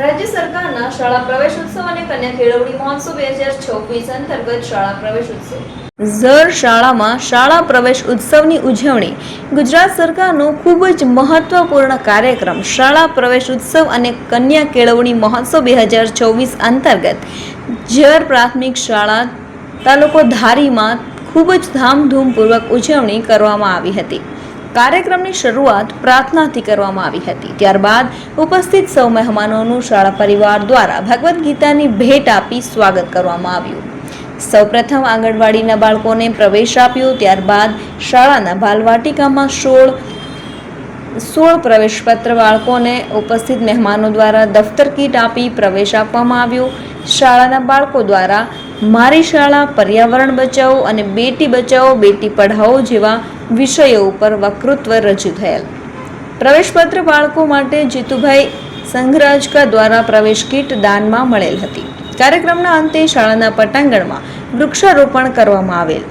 રાજ્ય સરકારના શાળા પ્રવેશોત્સવ અને કન્યા કેળવણી મહોત્સવ 2026 અંતર્ગત શાળા પ્રવેશોત્સવ ઝર શાળામાં શાળા પ્રવેશ ઉત્સવની ઉજવણી ગુજરાત સરકારનો ખૂબ જ મહત્વપૂર્ણ કાર્યક્રમ શાળા પ્રવેશ ઉત્સવ અને કન્યા કેળવણી મહોત્સવ 2024 અંતર્ગત ઝર પ્રાથમિક શાળા તાલુકો ધારીમાં ખૂબ જ ધામધૂમપૂર્વક ઉજવણી કરવામાં આવી હતી। કાર્યક્રમની શરૂઆત પ્રાર્થનાથી કરવામાં આવી હતી। ત્યારબાદ ઉપસ્થિત સૌ મહેમાનોનું શાળા પરિવાર દ્વારા ભગવદ્ ગીતાની ભેટ આપી સ્વાગત કરવામાં આવ્યું। સૌપ્રથમ આંગણવાડીના બાળકોને પ્રવેશ આપ્યો। ત્યારબાદ શાળાના બાલવાટિકામાં 16 પ્રવેશપત્ર બાળકોને ઉપસ્થિત મહેમાનો દ્વારા દફતર કીટ આપી પ્રવેશ આપવામાં આવ્યો। શાળાના બાળકો દ્વારા મારી શાળા, પર્યાવરણ બચાવો અને બેટી બચાવો બેટી પઢાઓ જેવા વિષયો ઉપર વક્તૃત્વ રજૂ થયેલ। પ્રવેશપત્ર બાળકો માટે જીતુભાઈ સંઘરાજકા દ્વારા પ્રવેશ કીટ દાનમાં મળેલ હતી। કાર્યક્રમના અંતે શાળાના પટાંગણમાં વૃક્ષારોપણ કરવામાં આવેલ।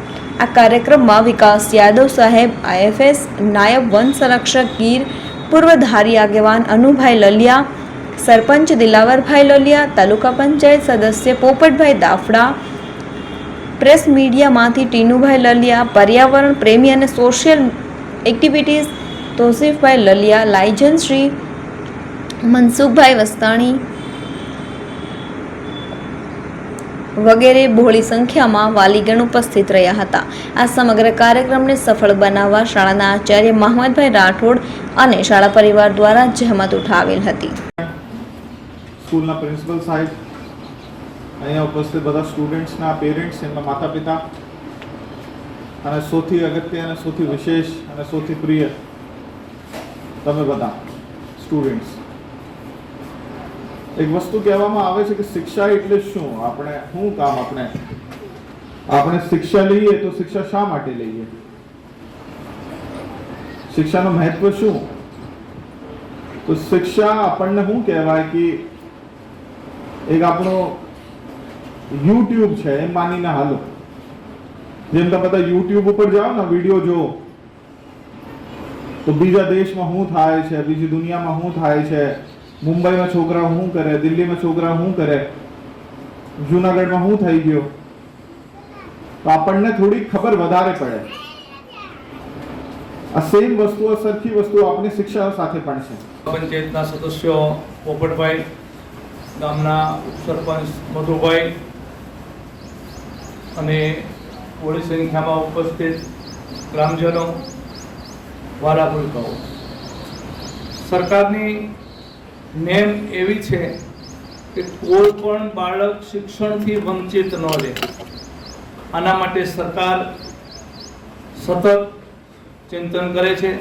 આ કાર્યક્રમમાં વિકાસ યાદવ સાહેબ IFS, નાયબ વન સંરક્ષક ગીર, પૂર્વ ધારી આગેવાન અનુભાઈ લલિયા, સરપંચ દિલાવરભાઈ લલિયા, તાલુકા પંચાયત સદસ્ય પોપટભાઈ દાફડા, પ્રેસ મીડિયામાંથી ટીનુભાઈ લલિયા, પર્યાવરણ પ્રેમી અને સોશિયલ એક્ટિવિટીઝ તોસીફભાઈ લલિયા, લાયજન શ્રી મનસુખભાઈ વસ્તાણી વગેરે બહોળી સંખ્યામાં વાલીગણ ઉપસ્થિત રહ્યા હતા। આ સમગ્ર કાર્યક્રમને સફળ બનાવવા શાળાના આચાર્ય મહમદભાઈ રાઠોડ અને શાળા પરિવાર દ્વારા જહેમત ઉઠાવેલ હતી। સ્કૂલના પ્રિન્સિપલ સાહેબ, અહીંયા ઉપસ્થિત બધા સ્ટુડન્ટ્સના પેરેન્ટ્સ, એમના માતા પિતા, અને સૌથી અગત્ય અને સૌથી વિશેષ અને સૌથી પ્રિય તમે બધા સ્ટુડન્ટ્સ। એક વસ્તુ કહેવામાં આવે છે કે શિક્ષા એટલે શું, શું કામ આપણે શિક્ષા લઈએ તો શિક્ષા શા માટે લઈએ, શિક્ષાનું મહત્વ શું? તો શિક્ષા આપણને શું કહેવાય કે એક આપણો યુટ્યુબ છે એમ માનીને હાલો। જેમ તમે બધા યુટ્યુબ ઉપર જાઓ ને વિડીયો જુઓ તો બીજા દેશમાં શું થાય છે, બીજી દુનિયામાં શું થાય છે, મુંબઈમાં છોકરા શું કરે, દિલ્હીમાં છોકરા શું કરે, જૂનાગઢમાં શું થઈ ગયો, તો આપણને થોડી ખબર વધારે પડે। આ સેમ વસ્તુ, સરખી વસ્તુ આપણી શિક્ષા સાથે પણ છે। પંચાયતના સદસ્યો પોપટભાઈ, ગામના સરપંચ મધુભાઈ અને બહોળી સંખ્યામાં ઉપસ્થિત ગ્રામજનો, વાલા ભૂલકાઓ, સરકારની નેમ એવી છે કે કોઈ પણ બાળક શિક્ષણથી વંચિત ન રહે। આના માટે સરકાર સતત ચિંતન કરે છે।